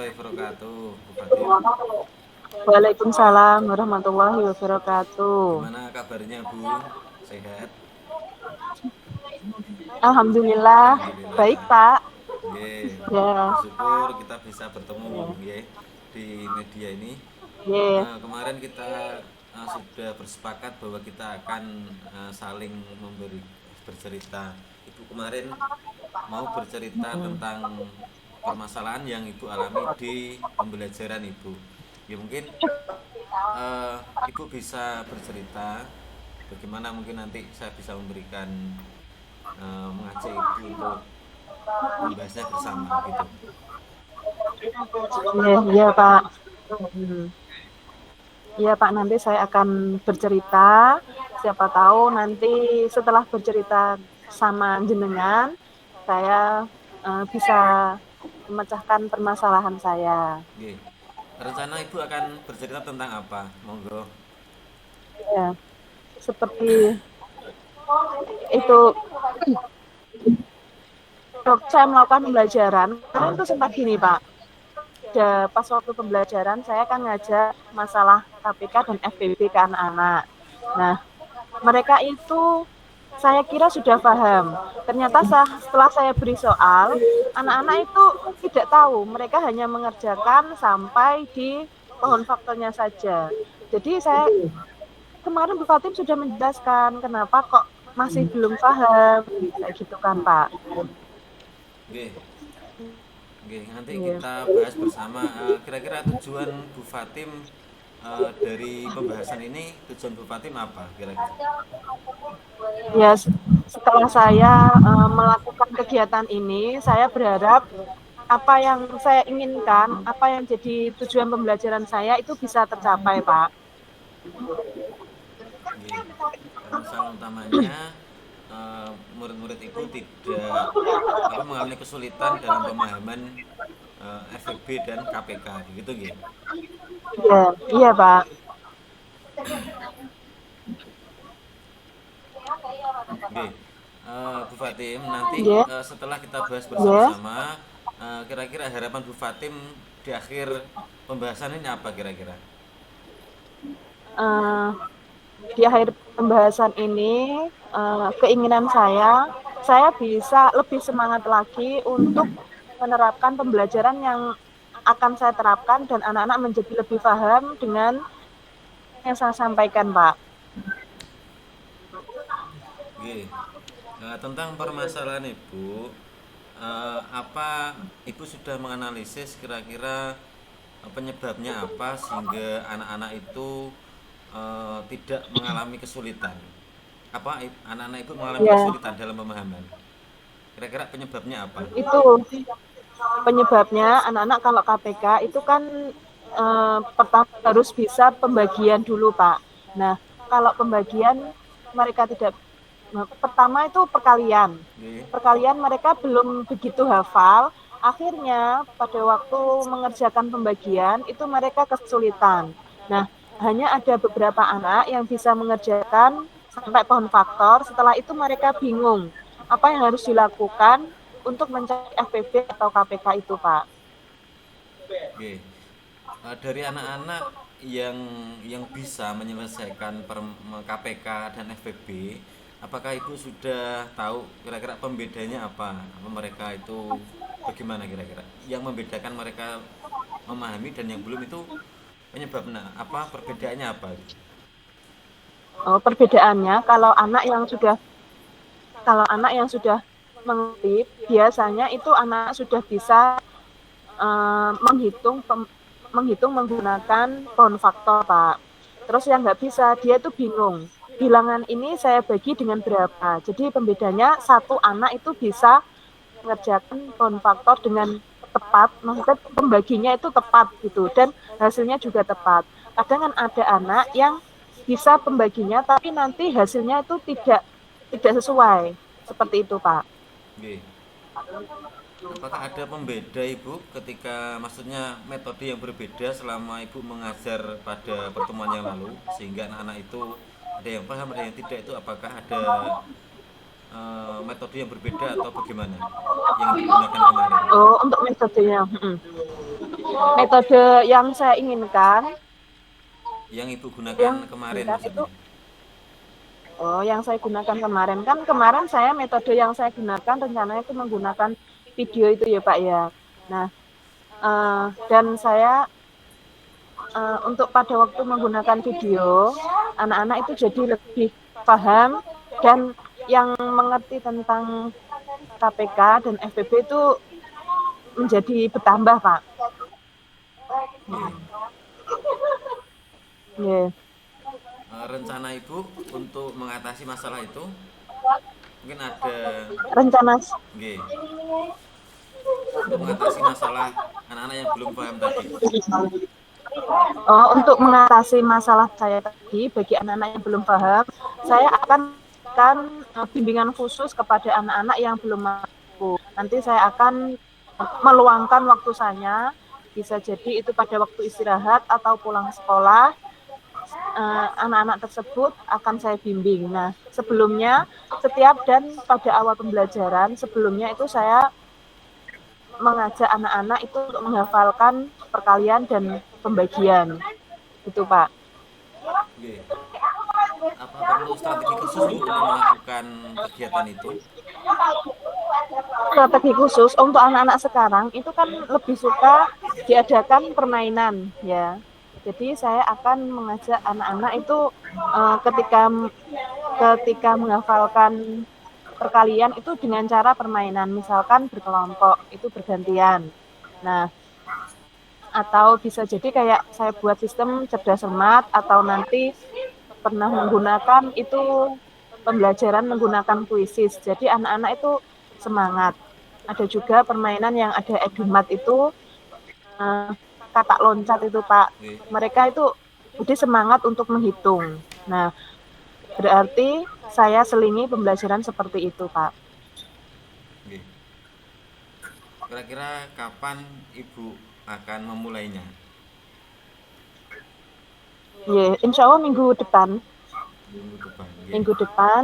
warahmatullahi wabarakatuh, Bu Fatim. Waalaikumsalam warahmatullahi wabarakatuh. Gimana kabarnya, Bu? Sehat? Alhamdulillah, baik Alhamdulillah. Pak. Nggih, Ya, bersyukur kita bisa bertemu nggih di media ini. ya, Kemarin kita sudah bersepakat bahwa kita akan saling bercerita. Ibu kemarin mau bercerita tentang permasalahan yang Ibu alami di pembelajaran Ibu. Ya mungkin eh, Ibu bisa bercerita bagaimana mungkin nanti saya bisa memberikan mengajak Ibu untuk membahasnya bersama gitu. ya, ya Pak. Hmm. Ya Pak, nanti saya akan bercerita. Siapa tahu nanti setelah bercerita sama jenengan, saya bisa memecahkan permasalahan saya. Oke. Rencana Ibu akan bercerita tentang apa? Monggo. Ya, seperti itu. Saya melakukan pembelajaran, karena itu sempat gini Pak. Pas waktu pembelajaran saya kan ngajak masalah KPK dan FPB ke anak-anak. Nah, mereka itu saya kira sudah paham. Ternyata setelah saya beri soal, anak-anak itu tidak tahu. Mereka hanya mengerjakan sampai di pohon faktornya saja. Jadi saya kemarin Bu Fatim sudah menjelaskan kenapa kok masih belum paham, kayak gitu kan Pak. Oke. Oke, nanti Iya. kita bahas bersama. Kira-kira tujuan Bu Fatim dari pembahasan ini, tujuan Bu Fatim apa kira-kira? Ya, setelah saya melakukan kegiatan ini, saya berharap apa yang saya inginkan, apa yang jadi tujuan pembelajaran saya itu bisa tercapai, Pak. Oke. Permasalahan utamanya murid-murid Ibu tidak mengalami kesulitan dalam pemahaman FEB dan KPK begitu nggih. Iya, iya, Pak. Oke. Bu Fatim, nanti Iya, setelah kita bahas iya. bersama-sama, kira-kira harapan Bu Fatim di akhir pembahasan ini apa kira-kira? Eh, di akhir pembahasan ini, keinginan saya bisa lebih semangat lagi untuk menerapkan pembelajaran yang akan saya terapkan dan anak-anak menjadi lebih paham dengan yang saya sampaikan, Pak. Oke. Tentang permasalahan Ibu, apa Ibu sudah menganalisis kira-kira penyebabnya apa sehingga anak-anak itu tidak mengalami kesulitan? Apa anak-anak Ibu mengalami Ya, kesulitan dalam pemahaman? Kira-kira penyebabnya apa? itu penyebabnya anak-anak kalau KPK itu kan pertama harus bisa pembagian dulu, Pak. Nah, kalau pembagian mereka tidak pertama itu perkalian. Oke. Perkalian mereka belum begitu hafal, akhirnya pada waktu mengerjakan pembagian itu mereka kesulitan. Nah, hanya ada beberapa anak yang bisa mengerjakan sampai pohon faktor, setelah itu mereka bingung apa yang harus dilakukan untuk mencari FPB atau KPK itu, Pak. Oke. Dari anak-anak yang bisa menyelesaikan KPK dan FPB, apakah Ibu sudah tahu kira-kira pembedanya apa? Apa mereka itu bagaimana kira-kira? Yang membedakan mereka memahami dan yang belum itu penyebabnya apa? Perbedaannya apa? Perbedaannya kalau anak yang sudah mengerti, biasanya itu anak sudah bisa menghitung menggunakan pohon faktor, Pak. Terus yang nggak bisa, dia itu bingung. Bilangan ini saya bagi dengan berapa. Jadi pembedanya satu anak itu bisa mengerjakan pohon faktor dengan tepat, maksudnya pembaginya itu tepat gitu, dan hasilnya juga tepat. Kadang kan ada anak yang bisa pembaginya, tapi nanti hasilnya itu tidak sesuai. Seperti itu, Pak. Oke. Apakah ada pembeda Ibu ketika maksudnya metode yang berbeda selama Ibu mengajar pada pertemuan yang lalu sehingga anak-anak itu ada yang paham ada yang tidak itu apakah ada metode yang berbeda atau bagaimana yang Ibu gunakan kemarin? Oh, untuk metodenya. metode yang saya inginkan, Yang Ibu gunakan yang kemarin itu maksudnya. yang saya gunakan kemarin saya metode yang saya gunakan rencananya itu menggunakan video itu ya Pak ya. Nah, dan saya untuk pada waktu menggunakan video, anak-anak itu jadi lebih paham dan yang mengerti tentang KPK dan FPB itu menjadi bertambah Pak. Nggih. Yeah. Rencana Ibu untuk mengatasi masalah itu mungkin ada Rencana nggih, untuk mengatasi masalah anak-anak yang belum paham tadi. untuk mengatasi masalah saya tadi bagi anak-anak yang belum paham, saya akan bimbingan khusus kepada anak-anak yang belum mampu. Nanti saya akan meluangkan waktu saya, bisa jadi itu pada waktu istirahat atau pulang sekolah, anak-anak tersebut akan saya bimbing. Nah, sebelumnya setiap dan pada awal pembelajaran sebelumnya itu saya mengajak anak-anak itu untuk menghafalkan perkalian dan pembagian. Itu Pak. Nggih. Apa perlu strategi khusus Bu untuk melakukan kegiatan itu? Strategi khusus untuk anak-anak sekarang itu kan lebih suka diadakan permainan ya. Jadi saya akan mengajak anak-anak itu ketika menghafalkan perkalian itu dengan cara permainan, misalkan berkelompok itu bergantian. Nah, atau bisa jadi kayak saya buat sistem cerdas cermat atau nanti pernah menggunakan itu pembelajaran menggunakan kuisis. Jadi anak-anak itu semangat. Ada juga permainan yang ada edumat itu katak loncat itu Pak. Mereka itu udah semangat untuk menghitung. Nah, berarti saya selingi pembelajaran seperti itu Pak. Nggih. Kira-kira kapan Ibu akan memulainya? Ya, insya Allah minggu depan. Minggu depan. Nggih. Minggu depan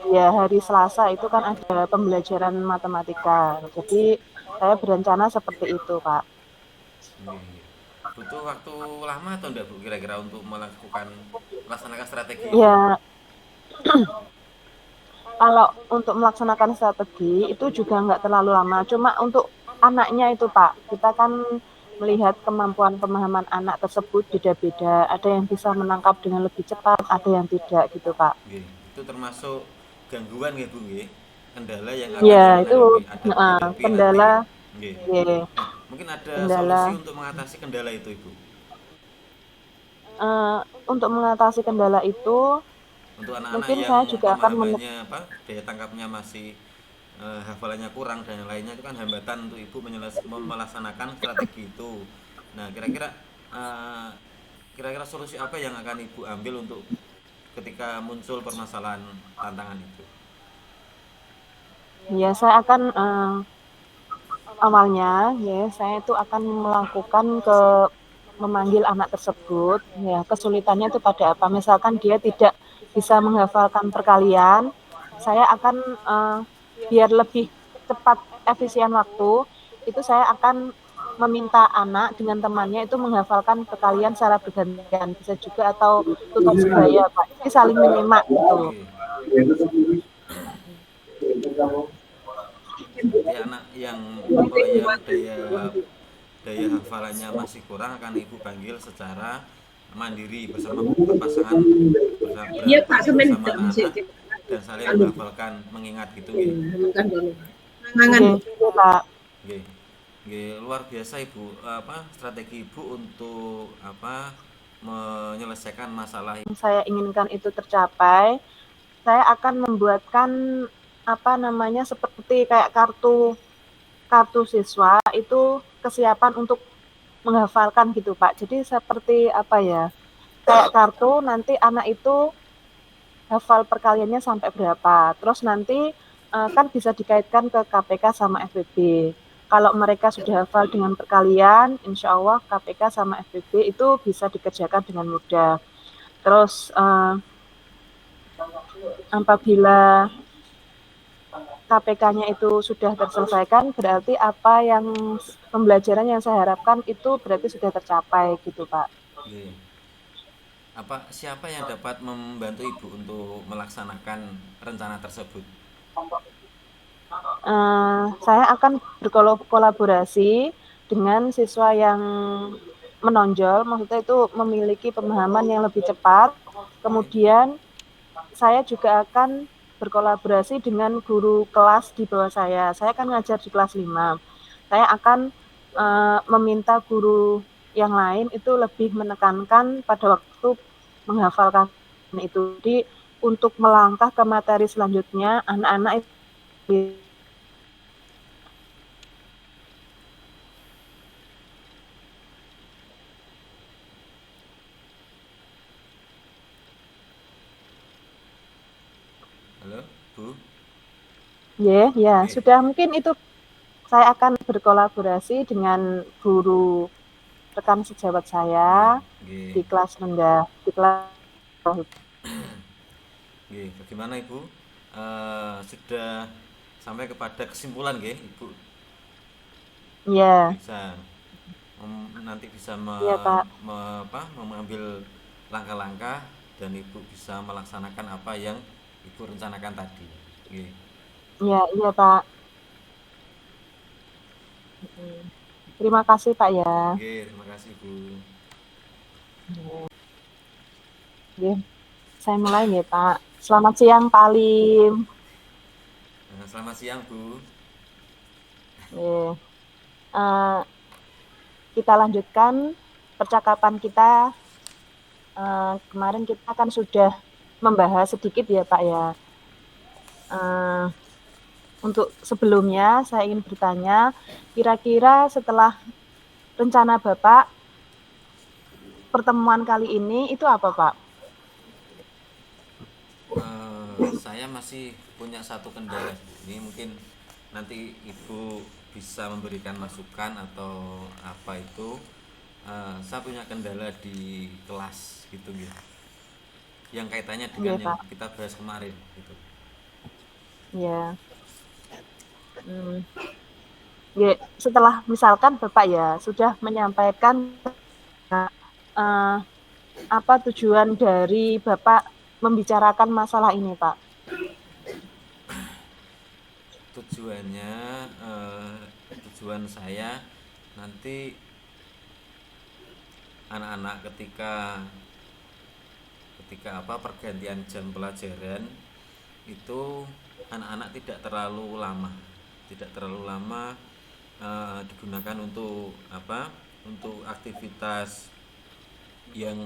ya hari Selasa itu kan ada pembelajaran matematika. Jadi saya berencana seperti itu Pak. Nggih. Butuh waktu lama atau enggak Bu kira-kira untuk melaksanakan strategi itu? Ya, kalau untuk melaksanakan strategi itu juga nggak terlalu lama. Cuma untuk anaknya itu Pak, kita kan melihat kemampuan pemahaman anak tersebut beda-beda. Ada yang bisa menangkap dengan lebih cepat, ada yang tidak gitu Pak. Nggih. Itu termasuk gangguan nggih Bu nggih? Kendala yang akan Ya, Ibu itu hadapi nanti kendala. nggih. Nggih. Ya, Nah, mungkin ada solusi kendala. untuk mengatasi kendala itu Ibu? Untuk mengatasi kendala itu, Untuk anak-anak mungkin yang saya juga akan pemahamannya daya tangkapnya masih hafalannya kurang dan yang lainnya, itu kan hambatan untuk Ibu melaksanakan strategi itu. Nah, eh, kira-kira solusi apa yang akan Ibu ambil untuk ketika muncul permasalahan tantangan itu? ya saya akan awalnya ya saya itu akan melakukan memanggil anak tersebut ya kesulitannya itu pada apa, misalkan dia tidak bisa menghafalkan perkalian, saya akan biar lebih cepat efisien waktu itu saya akan meminta anak dengan temannya itu menghafalkan perkalian secara bergantian, bisa juga atau tutur sebaya Pak, jadi saling menyimak gitu. Oke. Berarti anak yang daya daya hafalannya masih kurang akan Ibu panggil secara mandiri berpasangan bersama anak-anak dan saling menghafalkan mengingat gitu nggih. Oke, Pak. Nggih. Nggih, luar biasa Ibu strategi Ibu untuk menyelesaikan masalah Yang saya inginkan itu tercapai, saya akan membuatkan seperti kayak kartu siswa itu kesiapan untuk menghafalkan gitu Pak. Jadi seperti kayak kartu nanti anak itu hafal perkaliannya sampai berapa. Terus nanti kan bisa dikaitkan ke KPK sama FPB. Kalau mereka sudah hafal dengan perkalian, insya Allah KPK sama FPB itu bisa dikerjakan dengan mudah. Terus apabila KPK-nya itu sudah terselesaikan, berarti apa yang pembelajaran yang saya harapkan itu berarti sudah tercapai gitu Pak. Nggih. Siapa yang dapat membantu Ibu untuk melaksanakan rencana tersebut? Saya akan berkolaborasi dengan siswa yang menonjol, maksudnya itu memiliki pemahaman yang lebih cepat. Nggih. Kemudian saya juga akan berkolaborasi dengan guru kelas di bawah saya. Saya kan ngajar di kelas 5. Saya akan meminta guru yang lain itu lebih menekankan pada waktu menghafalkan itu. Jadi untuk melangkah ke materi selanjutnya, anak-anak itu Halo, Bu? ya, Nggih. sudah mungkin itu saya akan berkolaborasi dengan guru rekan sejawat Iya, saya nggih. di kelas rendah, di kelas Nggih, bagaimana Ibu? Sudah sampai kepada kesimpulan nggih, Ibu ya, bisa nanti bisa ya Pak, mengambil langkah-langkah dan Ibu bisa melaksanakan apa yang Ibu rencanakan tadi. Nggih. ya Pak. Terima kasih Pak ya. Nggih, terima kasih Bu. Oke, saya mulai ya Pak. Selamat siang Pak Alim. Selamat siang Bu. Ya, kita lanjutkan percakapan kita. Kemarin kita kan sudah membahas sedikit ya Pak ya. Untuk sebelumnya saya ingin bertanya, kira-kira setelah rencana Bapak pertemuan kali ini itu apa Pak? Saya masih punya satu kendala Bu. Ini mungkin nanti Ibu bisa memberikan masukan atau apa itu. Saya punya kendala di kelas gitu gitu. Yang kaitannya dengan Iya yang Pak. kita bahas kemarin gitu. Ya. Ya, setelah misalkan Bapak ya sudah menyampaikan uh, apa tujuan dari Bapak membicarakan masalah ini Pak? Tujuannya tujuan saya nanti anak-anak ketika pergantian jam pelajaran itu anak-anak tidak terlalu lama digunakan untuk untuk aktivitas yang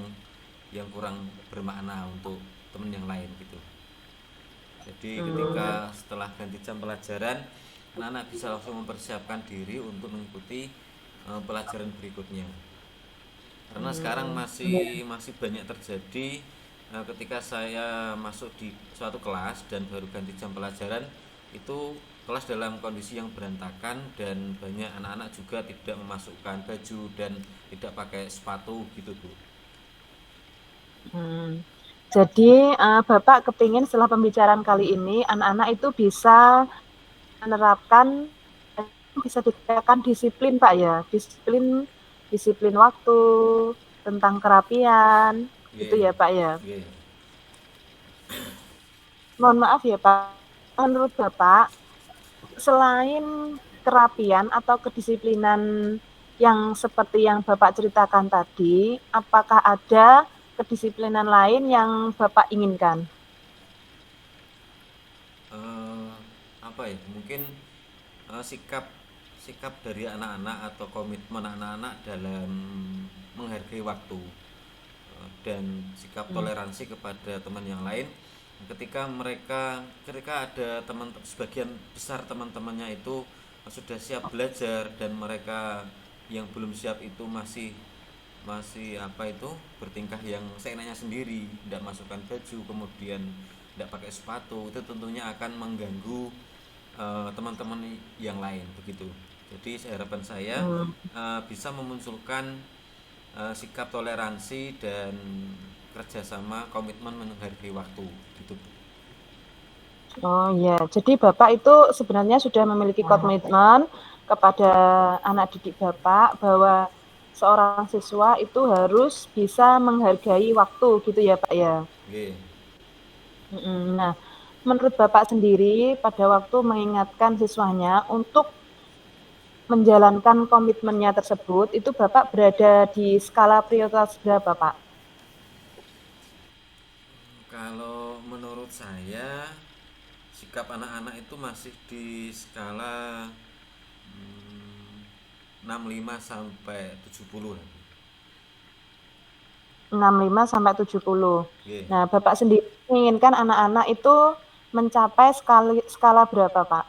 kurang bermakna untuk teman yang lain gitu. Jadi ketika setelah ganti jam pelajaran anak-anak bisa langsung mempersiapkan diri untuk mengikuti pelajaran berikutnya. Karena sekarang masih banyak terjadi ketika saya masuk di suatu kelas dan baru ganti jam pelajaran itu kelas dalam kondisi yang berantakan dan banyak anak-anak juga tidak memasukkan baju dan tidak pakai sepatu gitu Bu. Jadi Bapak kepingin setelah pembicaraan kali ini anak-anak itu bisa menerapkan, bisa dikatakan disiplin Pak ya, disiplin waktu, tentang kerapian, gitu Nggih, ya Pak ya. nggih. Mohon maaf ya Pak, menurut Bapak selain kerapian atau kedisiplinan yang seperti yang Bapak ceritakan tadi, apakah ada kedisiplinan lain yang Bapak inginkan? Apa ya? Mungkin sikap sikap dari anak-anak atau komitmen anak-anak dalam menghargai waktu dan sikap toleransi kepada teman yang lain ketika ada sebagian besar teman-temannya itu sudah siap belajar dan mereka yang belum siap itu masih masih bertingkah yang seenaknya sendiri, tidak masukkan baju, kemudian tidak pakai sepatu, itu tentunya akan mengganggu teman-teman yang lain begitu. Jadi harapan saya bisa memunculkan sikap toleransi dan kerjasama komitmen menghargai waktu gitu. Oh iya, jadi Bapak itu sebenarnya sudah memiliki komitmen kepada anak didik Bapak bahwa seorang siswa itu harus bisa menghargai waktu gitu ya Pak ya. Nggih. Nah, menurut Bapak sendiri pada waktu mengingatkan siswanya untuk menjalankan komitmennya tersebut, itu Bapak berada di skala prioritas berapa Pak? Kalau menurut saya sikap anak-anak itu masih di skala 65 sampai 70 lah. 65 sampai 70. Nggih. Nah, Bapak sendiri menginginkan anak-anak itu mencapai skala berapa, Pak?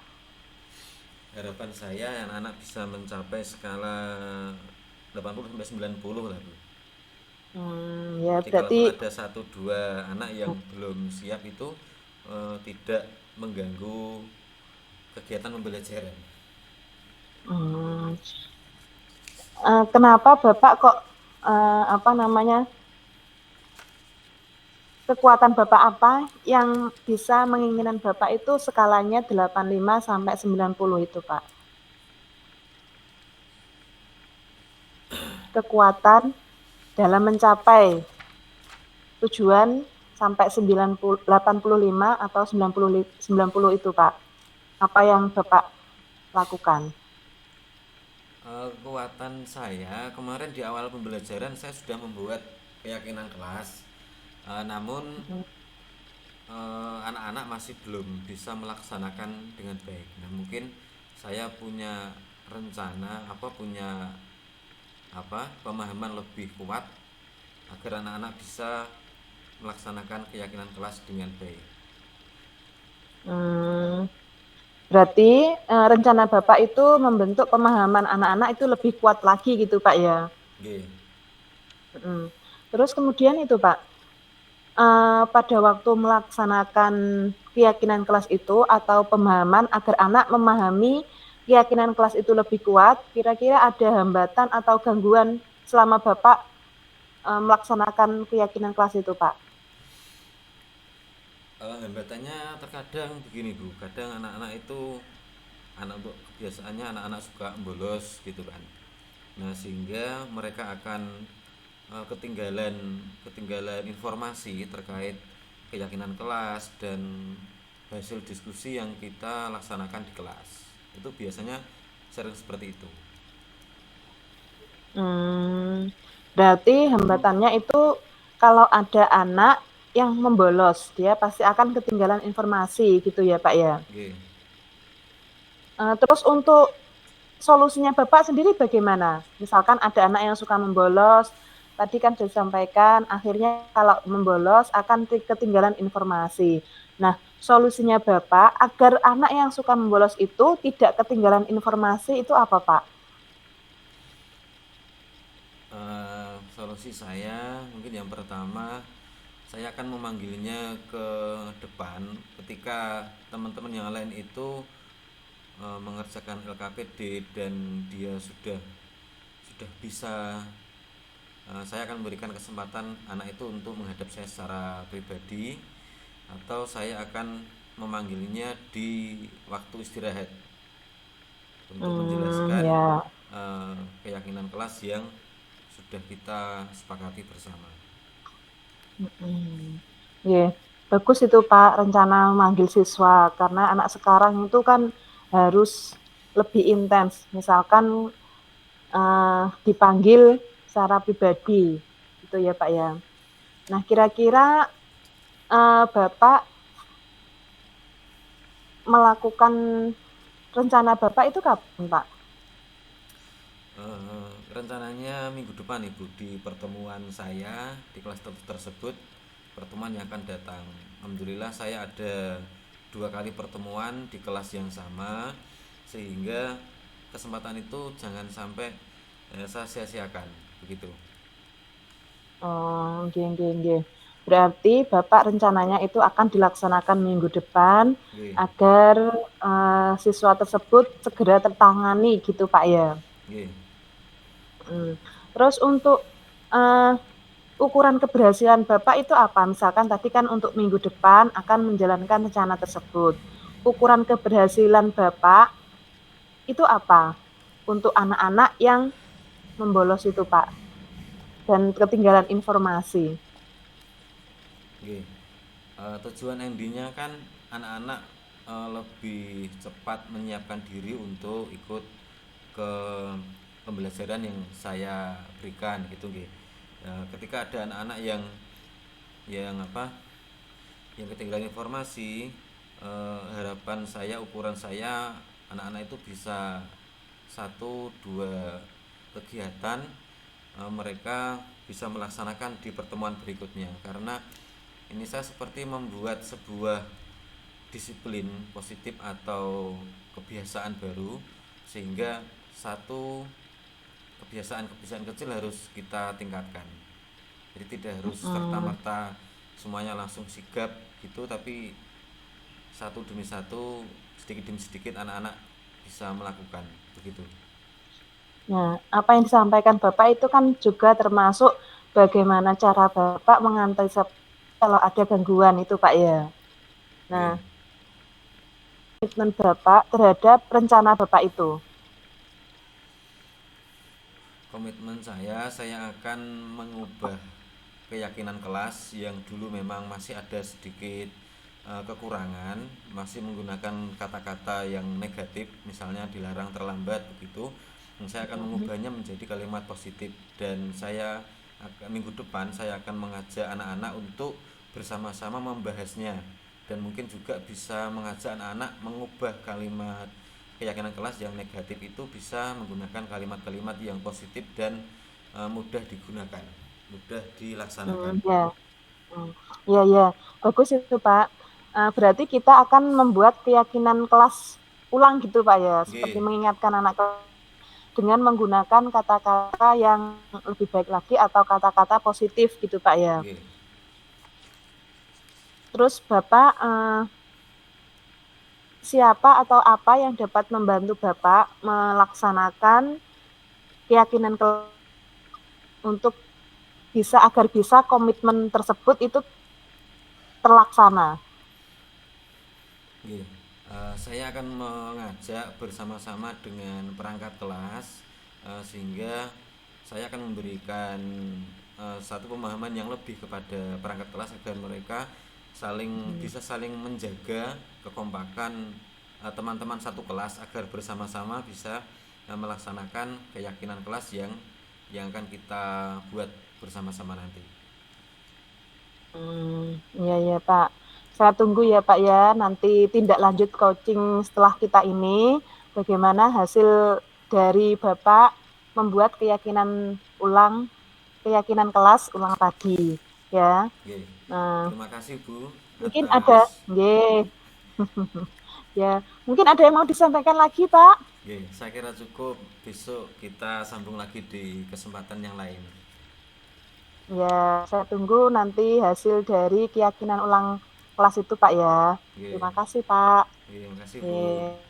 Harapan saya anak-anak bisa mencapai skala 80 sampai 90 lah, Bu. Ya Jadi berarti kalaupun ada satu dua anak yang belum siap itu tidak mengganggu kegiatan pembelajaran. hmm, kenapa Bapak kok apa namanya kekuatan Bapak apa yang bisa menginginkan Bapak itu skalanya 85 sampai 90 itu, Pak? Kekuatan dalam mencapai tujuan sampai 85 atau 90 itu, Pak. Apa yang Bapak lakukan? Kekuatan saya kemarin di awal pembelajaran saya sudah membuat keyakinan kelas. Namun anak-anak masih belum bisa melaksanakan dengan baik. Nah, mungkin saya punya rencana punya pemahaman lebih kuat agar anak-anak bisa melaksanakan keyakinan kelas dengan baik. Hmm, berarti rencana Bapak itu membentuk pemahaman anak-anak itu lebih kuat lagi gitu, Pak ya. Nggih. Terus kemudian itu, Pak, pada waktu melaksanakan keyakinan kelas itu atau pemahaman agar anak memahami keyakinan kelas itu lebih kuat, kira-kira ada hambatan atau gangguan selama Bapak melaksanakan keyakinan kelas itu, Pak? Hambatannya terkadang begini, Bu. Kadang anak-anak itu untuk kebiasaannya anak-anak suka bolos gitu kan. Nah, sehingga mereka akan ketinggalan ketinggalan informasi terkait keyakinan kelas dan hasil diskusi yang kita laksanakan di kelas. Itu biasanya sering seperti itu. Berarti hambatannya itu kalau ada anak yang membolos, dia pasti akan ketinggalan informasi gitu ya Pak ya. Oke. Terus untuk solusinya Bapak sendiri bagaimana? Misalkan ada anak yang suka membolos, tadi kan sudah disampaikan, akhirnya kalau membolos akan ketinggalan informasi. Nah, solusinya Bapak agar anak yang suka membolos itu tidak ketinggalan informasi itu apa Pak? Solusi saya mungkin yang pertama saya akan memanggilnya ke depan ketika teman-teman yang lain itu mengerjakan LKPD dan dia sudah bisa. Saya akan memberikan kesempatan anak itu untuk menghadap saya secara pribadi atau saya akan memanggilnya di waktu istirahat untuk menjelaskan Ya. keyakinan kelas yang sudah kita sepakati bersama. Ya, bagus itu Pak rencana memanggil siswa karena anak sekarang itu kan harus lebih intens. Misalkan dipanggil secara pribadi, gitu ya Pak ya. Nah kira-kira Bapak melakukan rencana Bapak itu kapan Pak? Rencananya minggu depan Ibu di pertemuan saya di kelas tersebut, pertemuan yang akan datang. Alhamdulillah saya ada 2 kali pertemuan di kelas yang sama sehingga kesempatan itu jangan sampai saya sia-siakan begitu. Oh, nggih. Berarti Bapak rencananya itu akan dilaksanakan minggu depan Oke. agar siswa tersebut segera tertangani gitu Pak ya. Oke. Terus untuk uh, ukuran keberhasilan Bapak itu apa? Misalkan tadi kan untuk minggu depan akan menjalankan rencana tersebut. Ukuran keberhasilan Bapak itu apa? Untuk anak-anak yang membolos itu, Pak, dan ketinggalan informasi. Oke. Tujuan endingnya kan anak-anak lebih cepat menyiapkan diri untuk ikut ke pembelajaran yang saya berikan gitu nggih. Ketika ada anak-anak yang apa yang ketinggalan informasi, harapan saya, ukuran saya, anak-anak itu bisa satu dua kegiatan mereka bisa melaksanakan di pertemuan berikutnya, karena ini saya seperti membuat sebuah disiplin positif atau kebiasaan baru, sehingga satu kebiasaan-kebiasaan kecil harus kita tingkatkan. Jadi tidak harus Hmm. serta-merta semuanya langsung sigap gitu, tapi satu demi satu, sedikit demi sedikit anak-anak bisa melakukan begitu. Nah, apa yang disampaikan Bapak itu kan juga termasuk bagaimana cara Bapak mengantisipasi kalau ada gangguan itu, Pak ya. Nah, Oke. komitmen Bapak terhadap rencana Bapak itu. Komitmen saya akan mengubah keyakinan kelas yang dulu memang masih ada sedikit kekurangan, masih menggunakan kata-kata yang negatif, misalnya dilarang terlambat begitu. Saya akan mengubahnya menjadi kalimat positif, dan minggu depan saya akan mengajak anak-anak untuk bersama-sama membahasnya, dan mungkin juga bisa mengajak anak-anak mengubah kalimat keyakinan kelas yang negatif itu bisa menggunakan kalimat-kalimat yang positif dan mudah digunakan, mudah dilaksanakan. Ya, ya, ya, bagus itu Pak. Berarti kita akan membuat keyakinan kelas ulang gitu Pak ya, seperti Oke, mengingatkan anak dengan menggunakan kata-kata yang lebih baik lagi atau kata-kata positif gitu Pak ya. oke. Terus Bapak siapa atau apa yang dapat membantu Bapak melaksanakan keyakinan untuk agar bisa komitmen tersebut itu terlaksana? Oke. Saya akan mengajak bersama-sama dengan perangkat kelas, sehingga saya akan memberikan satu pemahaman yang lebih kepada perangkat kelas agar mereka bisa saling menjaga kekompakan teman-teman satu kelas, agar bersama-sama bisa melaksanakan keyakinan kelas yang akan kita buat bersama-sama nanti. Iya ya Pak. Saya tunggu ya Pak ya, nanti tindak lanjut coaching setelah kita ini, bagaimana hasil dari Bapak membuat keyakinan kelas ulang tadi, ya. Oke. Nah, Terima kasih Bu mungkin ada, atas. ya, mungkin ada yang mau disampaikan lagi Pak? Oke, saya kira cukup. Besok kita sambung lagi di kesempatan yang lain. Ya, saya tunggu nanti hasil dari keyakinan ulang kelas itu Pak ya. Oke, Terima kasih Pak. oke, terima kasih Bu. Oke.